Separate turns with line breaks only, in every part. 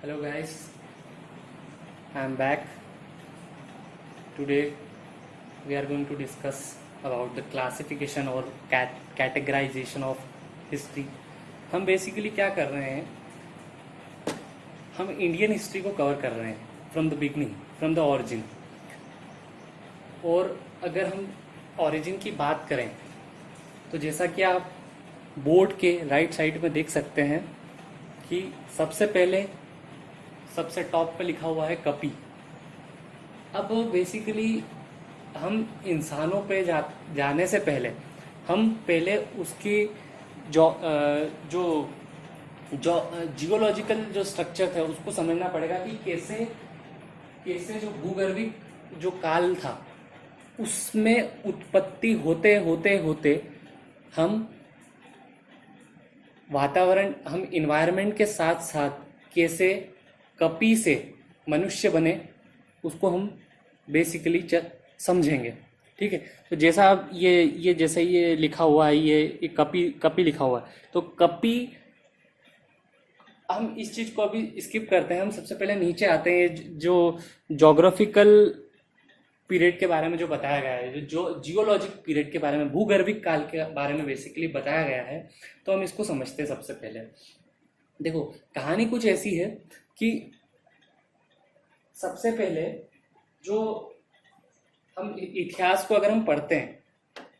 Hello guys, I am back. Today we are going to discuss about the classification और categorization of history. हम basically क्या कर रहे हैं, हम इंडियन हिस्ट्री को कवर कर रहे हैं from the beginning, from the origin. और अगर हम ऑरिजिन की बात करें तो जैसा कि आप बोर्ड के राइट साइड में देख सकते हैं कि सबसे पहले सबसे टॉप पे लिखा हुआ है कपी. अब बेसिकली हम इंसानों पे जाने से पहले हम पहले उसकी जो जो जो जियोलॉजिकल जो स्ट्रक्चर था उसको समझना पड़ेगा कि कैसे कैसे जो भूगर्भिक जो काल था उसमें उत्पत्ति होते होते होते हम वातावरण, हम इन्वायरमेंट के साथ साथ कैसे कपी से मनुष्य बने उसको हम बेसिकली समझेंगे. ठीक है, तो जैसा आप ये जैसे ये लिखा हुआ है, ये कपी कपी लिखा हुआ है, तो कपी हम इस चीज को अभी स्किप करते हैं. हम सबसे पहले नीचे आते हैं जो जोग्राफिकल पीरियड के बारे में जो बताया गया है, जो जियोलॉजिक पीरियड के बारे में, भूगर्भिक काल के बारे में बेसिकली बताया गया है. तो हम इसको समझते हैं. सबसे पहले देखो, कहानी कुछ ऐसी है कि सबसे पहले जो हम इतिहास को अगर हम पढ़ते हैं,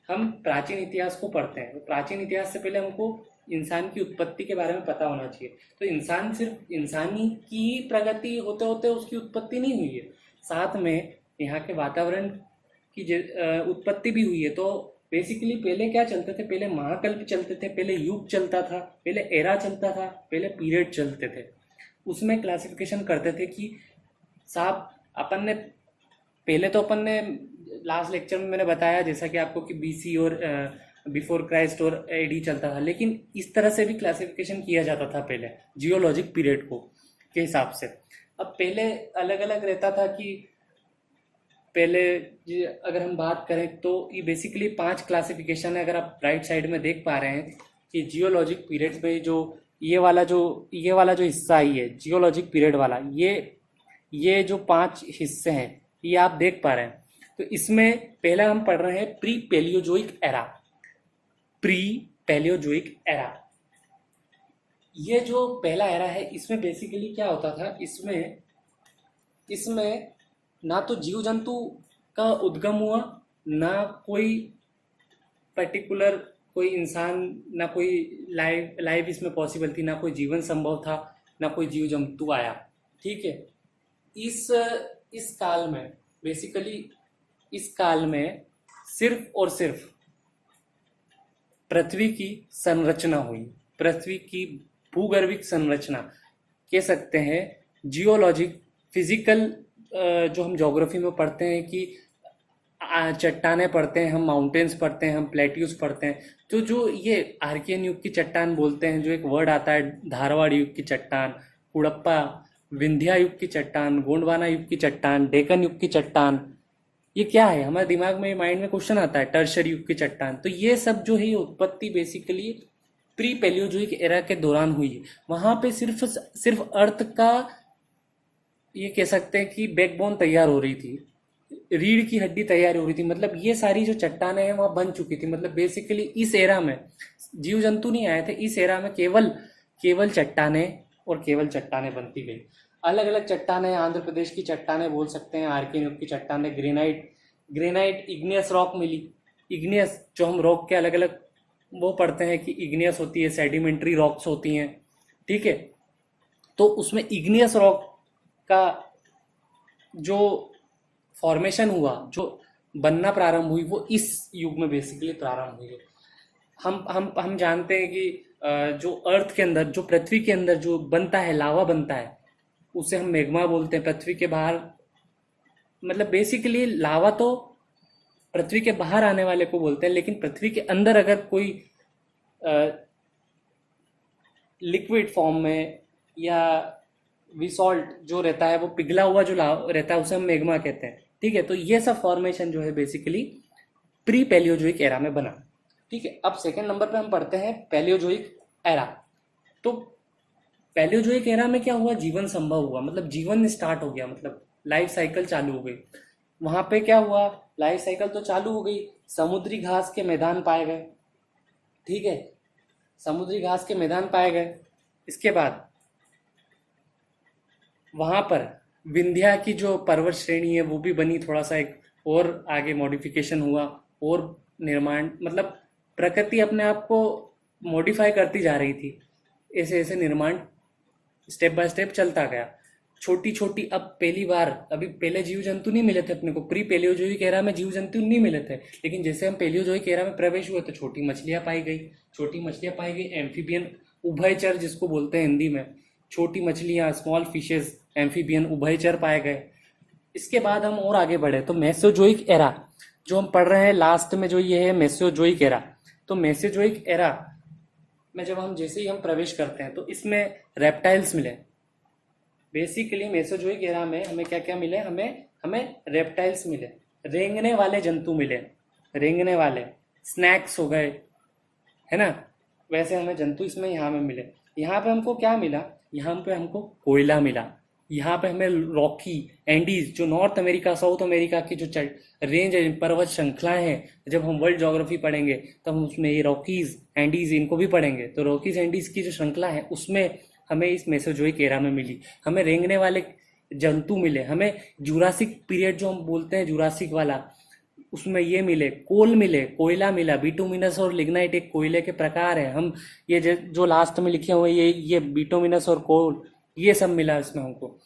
हम प्राचीन इतिहास को पढ़ते हैं, तो प्राचीन इतिहास से पहले हमको इंसान की उत्पत्ति के बारे में पता होना चाहिए. तो इंसान सिर्फ इंसानी की प्रगति होते होते उसकी उत्पत्ति नहीं हुई है, साथ में यहाँ के वातावरण की उत्पत्ति भी हुई है. तो बेसिकली पहले क्या चलते थे, पहले महाकल्प चलते थे, पहले युग चलता था, पहले एरा चलता था, पहले पीरियड चलते थे. उसमें क्लासिफिकेशन करते थे कि साहब अपन ने पहले तो अपन ने लास्ट लेक्चर में मैंने बताया जैसा कि आपको कि बीसी और बिफोर क्राइस्ट और एडी चलता था, लेकिन इस तरह से भी क्लासिफिकेशन किया जाता था पहले जियोलॉजिक पीरियड को के हिसाब से. अब पहले अलग अलग रहता था कि पहले अगर हम बात करें तो ये बेसिकली 5 क्लासिफिकेशन है. अगर आप राइट साइड में देख पा रहे हैं कि जियोलॉजिक पीरियड में जो ये वाला जो हिस्सा ही है जियोलॉजिक पीरियड वाला, ये जो 5 हिस्से हैं ये आप देख पा रहे हैं. तो इसमें पहला हम पढ़ रहे हैं pre Palaeozoic era. Pre Palaeozoic era, ये जो पहला एरा है इसमें बेसिकली क्या होता था, इसमें ना तो जीव जंतु का उद्गम हुआ, ना कोई पर्टिकुलर कोई इंसान, ना कोई लाइफ इसमें पॉसिबल थी, ना कोई जीवन संभव था, ना कोई जीव जंतु आया. ठीक है, इस काल में बेसिकली इस काल में सिर्फ और सिर्फ पृथ्वी की संरचना हुई. पृथ्वी की भूगर्भिक संरचना कह सकते हैं. जियोलॉजिक फिजिकल जो हम ज्योग्राफी में पढ़ते हैं कि चट्टाने पढ़ते हैं, हम माउंटेन्स पढ़ते हैं, हम प्लेट्यूज पढ़ते हैं, तो जो ये आर्कियन युग की चट्टान बोलते हैं, जो एक वर्ड आता है धारवाड़ युग की चट्टान, कुड़प्पा, विंध्या युग की चट्टान, गोंडवाना युग की चट्टान, डेक्कन युग की चट्टान, ये क्या है हमारे दिमाग में, माइंड में क्वेश्चन आता है. टर्शरी युग की चट्टान. तो ये सब जो है ये उत्पत्ति बेसिकली प्री पैलियोजोइक एरा के दौरान हुई है. वहां पे सिर्फ अर्थ का ये कह सकते हैं कि बैकबोन तैयार हो रही थी, रीढ़ की हड्डी तैयार हो रही थी. मतलब ये सारी जो चट्टानें हैं वहां बन चुकी थी. मतलब बेसिकली इस एरा में जीव जंतु नहीं आए थे, इस एरा में केवल चट्टानें और केवल चट्टानें बनती गई. अलग अलग चट्टानें, आंध्र प्रदेश की चट्टानें बोल सकते हैं, आर्कियन युग की चट्टानें, ग्रेनाइट इग्नियस रॉक मिली. इग्नियस जो हम रॉक के अलग अलग वो पढ़ते हैं कि इग्नियस होती है, सेडिमेंट्री रॉक्स होती हैं. ठीक है, तो उसमें इग्नियस रॉक का जो फॉर्मेशन हुआ, जो बनना प्रारंभ हुई, वो इस युग में बेसिकली प्रारंभ हुई है. हम जानते हैं कि जो अर्थ के अंदर, जो पृथ्वी के अंदर जो बनता है, लावा बनता है, उसे हम मैग्मा बोलते हैं. पृथ्वी के बाहर, मतलब बेसिकली लावा तो पृथ्वी के बाहर आने वाले को बोलते हैं, लेकिन पृथ्वी के अंदर अगर कोई लिक्विड फॉर्म में या विसॉल्ट जो रहता है, वो पिघला हुआ जो रहता है, उसे हम मैग्मा कहते हैं. ठीक है, तो ये सब फॉर्मेशन जो है बेसिकली प्री पैलियोजोइक एरा में बना. ठीक है, अब सेकंड नंबर पे हम पढ़ते हैं पैलियोजोइक एरा. तो पैलियोजोइक एरा में क्या हुआ, जीवन संभव हुआ, मतलब जीवन स्टार्ट हो गया, मतलब लाइफ साइकिल चालू हो गई। वहां पे क्या हुआ, लाइफ साइकिल तो चालू हो गई, समुद्री घास के मैदान पाए गए। ठीक है, समुद्री घास के मैदान पाए गए। इसके बाद वहां पर विंध्या की जो पर्वत श्रेणी है वो भी बनी, थोड़ा सा एक और आगे मॉडिफिकेशन हुआ, और निर्माण, मतलब प्रकृति अपने आप को मॉडिफाई करती जा रही थी। ऐसे ऐसे निर्माण स्टेप बाय स्टेप चलता गया। छोटी छोटी, अब पहली बार, अभी पहले जीव जंतु नहीं मिले थे अपने को, प्री पेलियोजोइक एरा में जीव जंतु नहीं मिले थे, लेकिन जैसे हम पेलियोजोइक एरा में प्रवेश हुए तो छोटी मछलियां पाई गई। छोटी मछलियां पाई गई, एम्फीबियन, उभयचर जिसको बोलते हैं हिंदी में, छोटी मछलियां, स्मॉल फिशेस, एम्फीबियन, उभयचर पाए गए। इसके बाद हम और आगे बढ़े तो मेसोजोइक एरा जो हम पढ़ रहे हैं लास्ट में, जो ये है मेसोजोइक एरा। तो मेसोजोइक एरा में जब हम जैसे ही हम प्रवेश करते हैं तो इसमें रेप्टाइल्स मिले। बेसिकली मेसोजोइक एरा में हमें क्या क्या मिले, हमें हमें रेप्टाइल्स मिले, रेंगने वाले जंतु मिले, रेंगने वाले, स्नैक्स हो गए, है ना, वैसे हमें जंतु इसमें यहाँ में मिले। यहाँ पे हमको क्या मिला, यहाँ पे हमको कोयला मिला। यहाँ पे हमें रॉकी, एंडीज, जो नॉर्थ अमेरिका साउथ अमेरिका की जो रेंज है, पर्वत श्रृंखलाएं हैं, जब हम वर्ल्ड ज्योग्राफी पढ़ेंगे तो हम उसमें ये रॉकीज, एंडीज, इनको भी पढ़ेंगे। तो रॉकीज एंडीज की जो श्रृंखला है उसमें हमें इस मेसोजोइक एरा में मिली। हमें रेंगने वाले जंतु मिले, हमें जुरासिक पीरियड जो हम बोलते हैं, जुरासिक वाला, उसमें ये मिले, कोल मिले, कोयला मिला। बिटुमिनस और लिग्नाइट एक कोयले के प्रकार है। हम ये जो लास्ट में लिखे हुए ये बिटुमिनस और कोल, ये सब मिला इसमें हमको।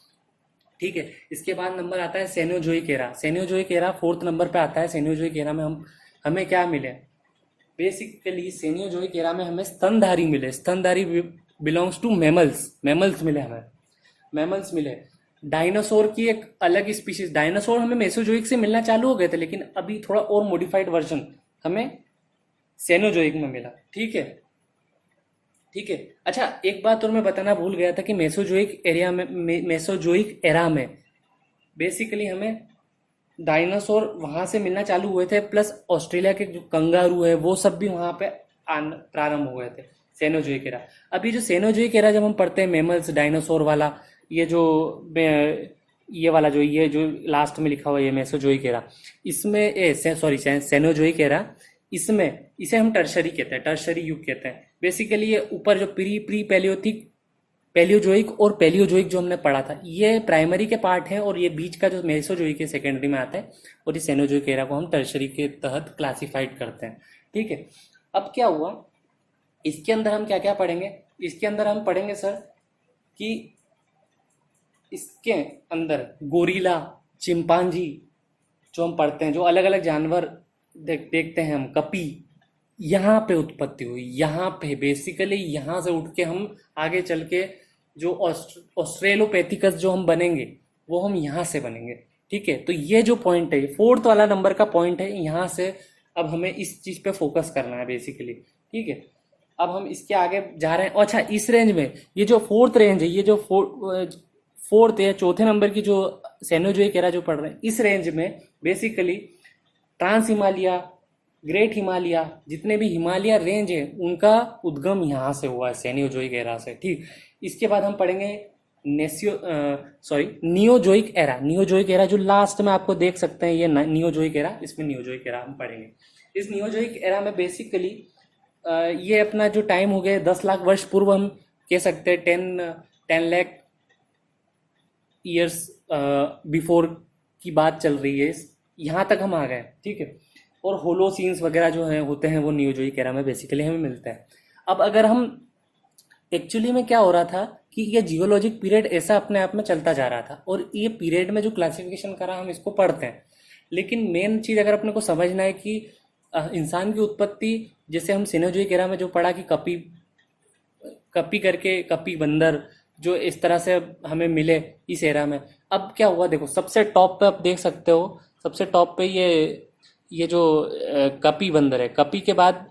ठीक है, इसके बाद नंबर आता है Cenozoic era. Cenozoic era 4th number पे आता है। सेनोजोइक एरा में हमें क्या मिले, बेसिकली सेनोजोइक एरा में हमें स्तनधारी मिले। स्तनधारी बिलोंग्स टू मैमल्स, मैमल्स मिले हमें, मैमल्स मिले। डायनासोर की एक अलग स्पीशीज, डायनासोर हमें मेसोजोइक से मिलना चालू हो गए थे, लेकिन अभी थोड़ा और मॉडिफाइड वर्जन हमें सेनोजोइक में मिला। ठीक है, ठीक है। अच्छा, एक बात और मैं बताना भूल गया था कि मेसोजोइक एरिया में, मेसोजोइक एरा में बेसिकली हमें डायनासोर वहां से मिलना चालू हुए थे, प्लस ऑस्ट्रेलिया के जो कंगारू है वो सब भी वहां पे प्रारंभ हो गए थे, सेनोजोइक एरा। अभी जो सेनोजोइक एरा जब हम पढ़ते हैं, मेमल्स, डायनासोर वाला, ये जो ये वाला जो ये जो लास्ट में लिखा हुआ है, ये मेसोजोइक एरा, इसमें सॉरी सेनोजोइक एरा, इसमें इसे हम टर्शरी कहते हैं, टर्शरी युग कहते हैं। बेसिकली ये ऊपर जो प्री पैलियोथिक, पैलियोजोइक और पैलियोजोइक जो हमने पढ़ा था, ये प्राइमरी के पार्ट है, और ये बीच का जो मेसोजोइक है सेकेंडरी में आता है, और इस सेनोजोइक एरा को हम टर्शरी के तहत क्लासिफाइड करते हैं। ठीक है, अब क्या हुआ, इसके अंदर हम क्या क्या पढ़ेंगे, इसके अंदर हम पढ़ेंगे सर कि इसके अंदर गोरिल्ला, चिंपांजी जो हम पढ़ते हैं, जो अलग अलग जानवर देखते हैं हम, कपी, यहाँ पे उत्पत्ति हुई। यहाँ पे बेसिकली यहाँ से उठ के हम आगे चल के जो ऑस्ट्रेलोपैथिकस जो हम बनेंगे वो हम यहाँ से बनेंगे। ठीक है, तो ये जो पॉइंट है, 4th वाला नंबर का पॉइंट है, यहाँ से अब हमें इस चीज पे फोकस करना है बेसिकली। ठीक है, अब हम इसके आगे जा रहे हैं। अच्छा, इस रेंज में ये जो 4th रेंज है, ये जो 4th या 4थे नंबर की जो सेनोजोइक एरा जो पढ़ रहे हैं, इस रेंज में basically trans Himalaya, great Himalaya, जितने भी हिमालय रेंज है उनका उद्गम यहाँ से हुआ है, सेनोजोइक एरा से। ठीक, इसके बाद हम पढ़ेंगे नियोजोइक एरा। नियोजोइक एरा जो लास्ट में आपको देख सकते हैं, ये नियोजोइक एरा, इसमें नियोजोइक एरा हम पढ़ेंगे। इस नियोजोइक एरा में बेसिकली ये अपना जो टाइम हो गया 10 लाख वर्ष पूर्व, हम कह सकते हैं 10 लाख ईयर्स बिफोर की बात चल रही है, यहाँ तक हम आ गए। ठीक है, और होलोसीन्स वगैरह जो है होते हैं वो नियोजोइक एरा में बेसिकली हमें मिलता है। अब अगर हम एक्चुअली में क्या हो रहा था कि ये जियोलॉजिक पीरियड ऐसा अपने आप में चलता जा रहा था, और ये पीरियड में जो क्लासिफिकेशन करा हम इसको पढ़ते हैं, लेकिन मेन चीज अगर अपने को समझना है कि इंसान की उत्पत्ति, जैसे हम सेनोजोइक एरा में जो पढ़ा कि कपी, कपी करके, कपी बंदर जो इस तरह से हमें मिले इस एरा में। अब क्या हुआ, देखो सबसे टॉप पे आप देख सकते हो, सबसे टॉप पे ये जो कपी बंदर है, कपी के बाद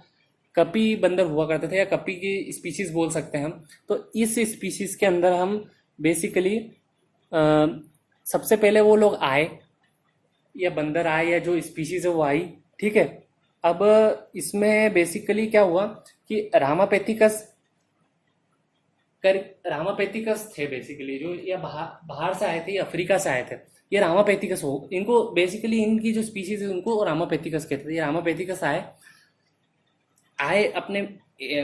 कपी बंदर हुआ करते थे, या कपी की स्पीशीज बोल सकते हैं हम। तो इस स्पीशीज के अंदर हम बेसिकली सबसे पहले वो लोग आए, या बंदर आए, या जो स्पीशीज है वो आई। ठीक है, अब इसमें बेसिकली क्या हुआ कि रामापेथिकस कर रामापेथिकस थे बेसिकली, जो ये बाहर से आए थे, ये अफ्रीका से आए थे। ये रामापेथिकस हो, इनको बेसिकली इनकी जो स्पीशीज है उनको रामापेथिकस कहते थे। ये रामापेथिकस आए आए अपने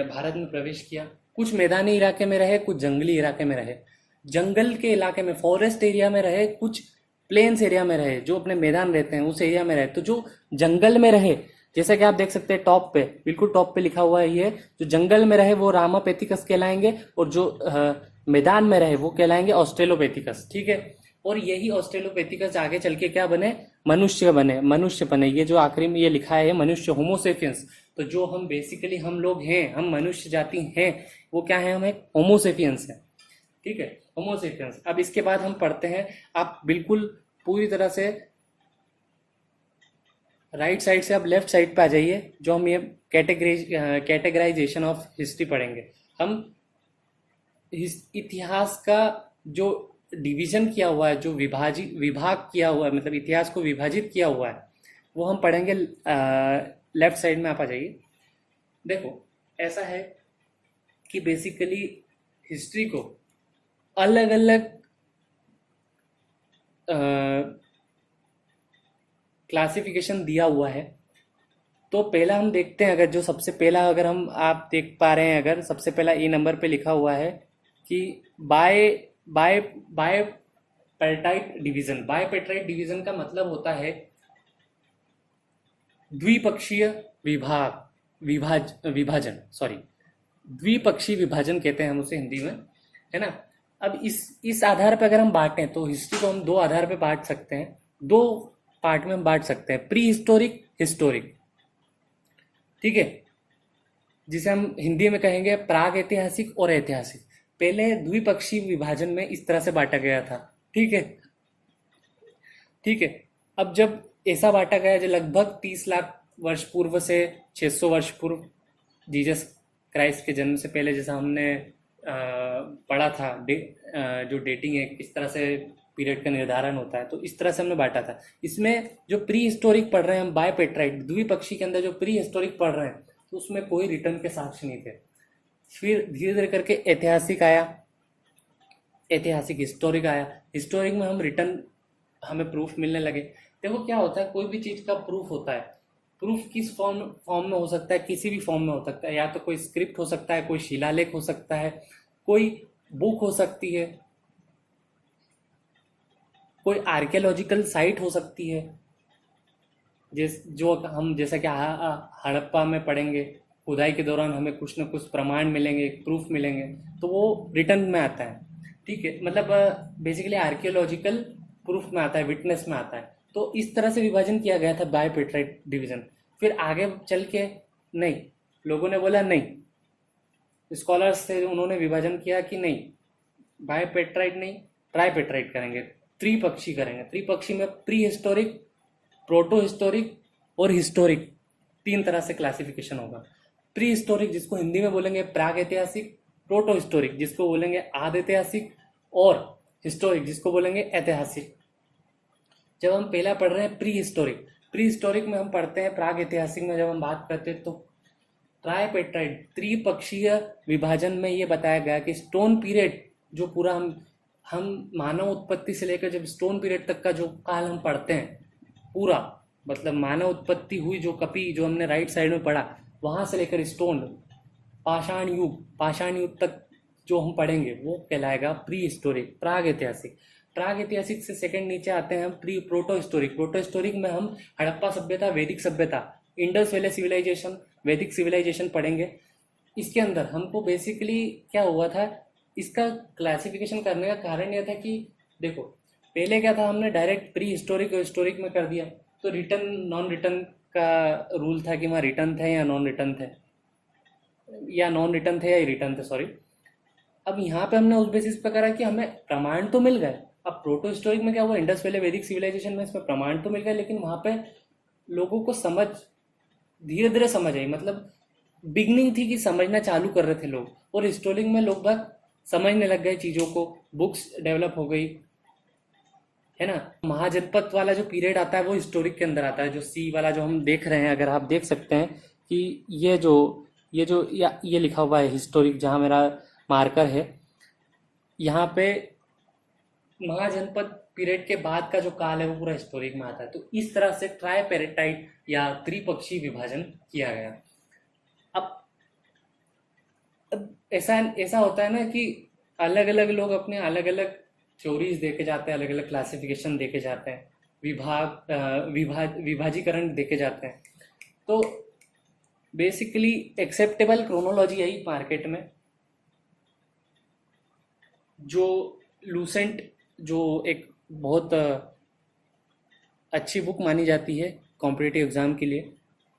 भारत में प्रवेश किया। कुछ मैदानी इलाके में रहे, कुछ जंगली इलाके में रहे। जंगल के इलाके में, फॉरेस्ट एरिया में रहे, कुछ प्लेन्स एरिया में रहे, जो अपने मैदान रहते हैं उस एरिया में रहे। तो जो जंगल में रहे, जैसे कि आप देख सकते हैं टॉप पे, बिल्कुल टॉप पे लिखा हुआ है, ये जो जंगल में रहे वो रामापेथिकस कहलाएंगे, और जो मैदान में रहे वो कहलाएंगे ऑस्ट्रेलोपेथिकस। ठीक है। और यही ऑस्ट्रेलोपेथिकस आगे चल के क्या बने? मनुष्य बने, मनुष्य बने। ये जो आखिरी में ये लिखा है मनुष्य, होमोसेपियंस। तो जो हम बेसिकली हम लोग हैं, हम मनुष्य जाति हैं, वो क्या है? हम एक होमोसेपियंस है। ठीक है, होमोसेपियंस। अब इसके बाद हम पढ़ते हैं, आप बिल्कुल पूरी तरह से राइट साइड से आप लेफ्ट साइड पे आ जाइए, जो हम ये कैटेगराइजेशन ऑफ हिस्ट्री पढ़ेंगे। हम इतिहास का जो डिवीजन किया हुआ है, जो विभाग किया हुआ है, मतलब इतिहास को विभाजित किया हुआ है, वो हम पढ़ेंगे। लेफ्ट साइड में आप आ जाइए। देखो, ऐसा है कि बेसिकली हिस्ट्री को अलग अलग क्लासिफिकेशन दिया हुआ है। तो पहला हम देखते हैं, अगर जो सबसे पहला, अगर हम आप देख पा रहे हैं, अगर सबसे पहला ए नंबर पे लिखा हुआ है कि बाय बाय बायपेटाइट डिवीजन। बायपेटाइट डिवीजन का मतलब होता है द्विपक्षीय विभाजन, सॉरी, द्विपक्षीय विभाजन कहते हैं हम उसे हिंदी में, है ना। अब इस आधार पर अगर हम बांटें तो हिस्ट्री को हम दो आधार पर बांट सकते हैं, दो पार्ट में हम बांट सकते हैं, प्री हिस्टोरिक, हिस्टोरिक। ठीक है, जिसे हम हिंदी में कहेंगे प्राग ऐतिहासिक और ऐतिहासिक। पहले द्विपक्षीय विभाजन में इस तरह से बांटा गया था। ठीक है, ठीक है। अब जब ऐसा बांटा गया, जो लगभग 30 लाख वर्ष पूर्व से 600 वर्ष पूर्व, जीसस क्राइस्ट के जन्म से पहले, जैसा हमने पढ़ा था, जो डेटिंग है किस तरह से पीरियड का निर्धारण होता है, तो इस तरह से हमने बांटा था। इसमें जो प्री हिस्टोरिक पढ़ रहे हैं हम, बायपेट्राइट द्विपक्षी के अंदर जो प्री हिस्टोरिक पढ़ रहे हैं, तो उसमें कोई रिटर्न के साक्ष्य नहीं थे। फिर धीरे धीरे करके ऐतिहासिक आया, ऐतिहासिक हिस्टोरिक आया। हिस्टोरिक में हम रिटर्न, हमें प्रूफ मिलने लगे। देखो क्या होता है, कोई भी चीज का प्रूफ होता है, प्रूफ किस फॉर्म में हो सकता है? किसी भी फॉर्म में हो सकता है। या तो कोई स्क्रिप्ट हो सकता है, कोई शिलालेख हो सकता है, कोई बुक हो सकती है, कोई आर्कियोलॉजिकल साइट हो सकती है, जो हम जैसा कि हड़प्पा में पढ़ेंगे, खुदाई के दौरान हमें कुछ न कुछ प्रमाण मिलेंगे, प्रूफ मिलेंगे, तो वो रिटर्न में आता है। ठीक है, मतलब बेसिकली आर्कियोलॉजिकल प्रूफ में आता है, विटनेस में आता है। तो इस तरह से विभाजन किया गया था बायपेट्राइट डिवीजन। फिर आगे चल के नहीं, लोगों ने बोला नहीं, स्कॉलर्स थे, उन्होंने विभाजन किया कि नहीं, बायपेट्राइट नहीं, ट्राइपेट्राइट करेंगे, त्रिपक्षी करेंगे। त्रिपक्षी में प्री हिस्टोरिक, प्रोटो हिस्टोरिक और हिस्टोरिक, तीन तरह से क्लासिफिकेशन होगा। प्री हिस्टोरिक जिसको हिंदी में बोलेंगे प्राग ऐतिहासिक, प्रोटो हिस्टोरिक जिसको बोलेंगे आद ऐतिहासिक, और हिस्टोरिक जिसको बोलेंगे ऐतिहासिक। जब हम पहला पढ़ रहे हैं प्री हिस्टोरिक, प्री हिस्टोरिक में हम पढ़ते हैं, प्राग ऐतिहासिक में जब हम बात करते हैं, तो ट्राइपेट्राइड त्रिपक्षीय विभाजन में ये बताया गया कि स्टोन पीरियड, जो पूरा हम मानव उत्पत्ति से लेकर जब स्टोन पीरियड तक का जो काल हम पढ़ते हैं, पूरा मतलब मानव उत्पत्ति हुई, जो कपी, जो हमने राइट साइड में पढ़ा, वहां से लेकर स्टोन पाषाण युग तक जो हम पढ़ेंगे वो कहलाएगा प्री हिस्टोरिक, प्राग ऐतिहासिक। प्राग ऐतिहासिक से सेकंड नीचे आते हैं हम pre proto historic. Proto historic में हम हड़प्पा सभ्यता, वैदिक सभ्यता, इंडस वैली सिविलाइजेशन, वैदिक सिविलाइजेशन पढ़ेंगे। इसके अंदर हमको बेसिकली क्या हुआ था, इसका क्लासिफिकेशन करने का कारण यह था कि देखो, पहले क्या था, हमने डायरेक्ट प्री हिस्टोरिक और हिस्टोरिक में कर दिया, तो रिटर्न नॉन रिटर्न का रूल था कि वहाँ रिटर्न थे या नॉन रिटर्न थे, या नॉन रिटर्न थे या रिटर्न थे, सॉरी। अब यहाँ पे हमने उस बेसिस पर करा कि हमें प्रमाण तो मिल गए। अब प्रोटो हिस्टोरिक में क्या हुआ, इंडस वैली वैदिक सिविलाइजेशन में इसमें प्रमाण तो मिल गए, लेकिन वहाँ पे लोगों को समझ धीरे धीरे समझ आई, मतलब बिगनिंग थी कि समझना चालू कर रहे थे लोग, और हिस्टोरिक में लोग बाग समझने लग गए चीज़ों को, बुक्स डेवलप हो गई, है ना। महाजनपद वाला जो पीरियड आता है वो हिस्टोरिक के अंदर आता है, जो सी वाला जो हम देख रहे हैं, अगर आप देख सकते हैं कि ये लिखा हुआ है हिस्टोरिक, जहाँ मेरा मार्कर है, यहाँ पे महाजनपद पीरियड के बाद का जो काल है वो पूरा हिस्टोरिक में आता है। तो इस तरह से ट्राइपेरेटाइट या त्रिपक्षीय विभाजन किया गया। अब ऐसा ऐसा होता है ना कि अलग अलग लोग अपने अलग अलग थ्योरीज देके जाते हैं, अलग अलग क्लासिफिकेशन देके जाते हैं, विभाजीकरण देके जाते हैं। तो बेसिकली एक्सेप्टेबल क्रोनोलॉजी यही मार्केट में, जो लूसेंट, जो एक बहुत अच्छी बुक मानी जाती है कॉम्पिटिटिव एग्जाम के लिए,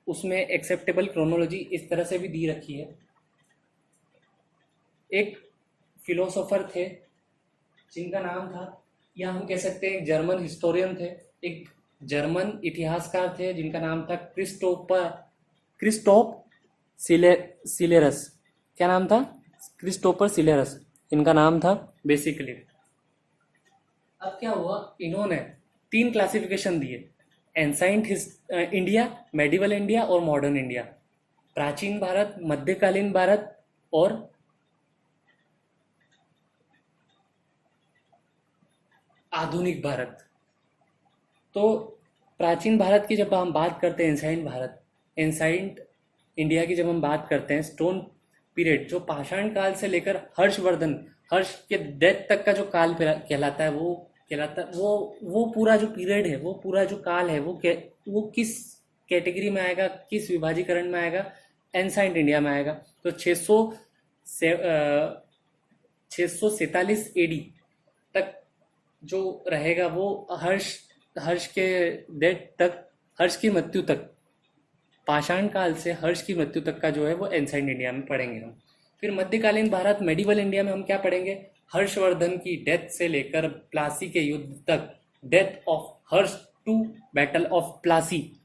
उसमें एक्सेप्टेबल क्रोनोलॉजी इस तरह से भी दी रखी है। एक फिलोसोफर थे जिनका नाम था, या हम कह सकते हैं एक जर्मन हिस्टोरियन थे, एक जर्मन इतिहासकार थे जिनका नाम था क्रिस्टोप सिलेरस। क्या नाम था? क्रिस्टोफर सिलेरस इनका नाम था बेसिकली। अब क्या हुआ, इन्होंने 3 क्लासिफिकेशन दिए: एंसाइंट इंडिया, मेडिवल इंडिया और मॉडर्न इंडिया। प्राचीन भारत, मध्यकालीन भारत और आधुनिक भारत। तो प्राचीन भारत की जब हम बात करते हैं, एंसाइंट भारत, एंसाइंट इंडिया की जब हम बात करते हैं, स्टोन पीरियड जो पाषाण काल से लेकर हर्ष के डेथ तक का जो काल कहलाता है, वो पूरा जो पीरियड है, वो पूरा जो काल है, वो किस कैटेगरी में आएगा, किस विभाजीकरण में आएगा? एंसाइंट इंडिया में आएगा। तो 647 एडी तक जो रहेगा वो हर्ष के डेथ तक, हर्ष की मृत्यु तक, पाषाण काल से हर्ष की मृत्यु तक का जो है वो एंसाइंट इंडिया में पढ़ेंगे हम। फिर मध्यकालीन भारत, मेडिवल इंडिया में हम क्या पढ़ेंगे? हर्षवर्धन की डेथ से लेकर प्लासी के युद्ध तक, death of Harsha to battle of Plassey,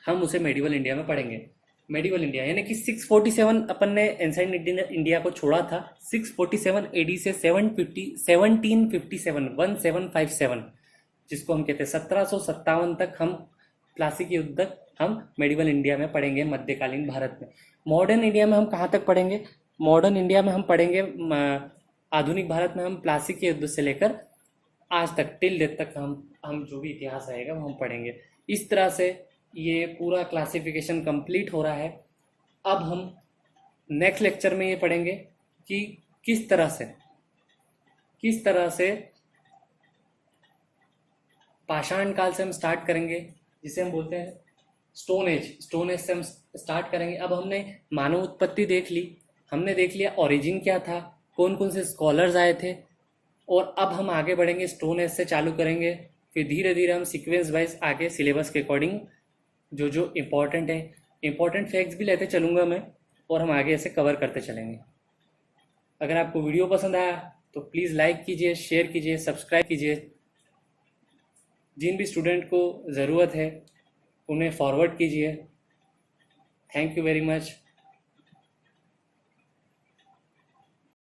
हम उसे मेडिवल इंडिया में पढ़ेंगे। मेडिवल इंडिया यानी कि 647 अपन ने एंसाइंट इंडिया को छोड़ा था। 647 एडी से 1757 जिसको हम कहते हैं 1757 तक हम प्लासी के युद्ध तक हम मेडिवल इंडिया में पढ़ेंगे, मध्यकालीन भारत में। मॉडर्न इंडिया में हम कहाँ तक पढ़ेंगे? मॉडर्न इंडिया में हम पढ़ेंगे, आधुनिक भारत में हम प्लासी के युद्ध से लेकर आज तक, टिल डेथ तक हम जो भी इतिहास रहेगा वो हम पढ़ेंगे। इस तरह से ये पूरा क्लासिफिकेशन कंप्लीट हो रहा है। अब हम नेक्स्ट लेक्चर में ये पढ़ेंगे कि किस तरह से पाषाण काल से हम स्टार्ट करेंगे, जिसे हम बोलते हैं स्टोन एज से हम स्टार्ट करेंगे। अब हमने मानव उत्पत्ति देख ली, हमने देख लिया ओरिजिन क्या था, कौन कौन से स्कॉलर्स आए थे, और अब हम आगे बढ़ेंगे, स्टोन एज से चालू करेंगे। फिर धीरे धीरे हम सीक्वेंस वाइज आगे सिलेबस के अकॉर्डिंग जो इम्पोर्टेंट है, इम्पोर्टेंट फैक्ट्स भी लेते चलूँगा मैं, और हम आगे ऐसे कवर करते चलेंगे। अगर आपको वीडियो पसंद आया तो प्लीज़ लाइक कीजिए, शेयर कीजिए, सब्सक्राइब कीजिए। जिन भी स्टूडेंट को ज़रूरत है उन्हें फॉरवर्ड कीजिए। Thank you very much.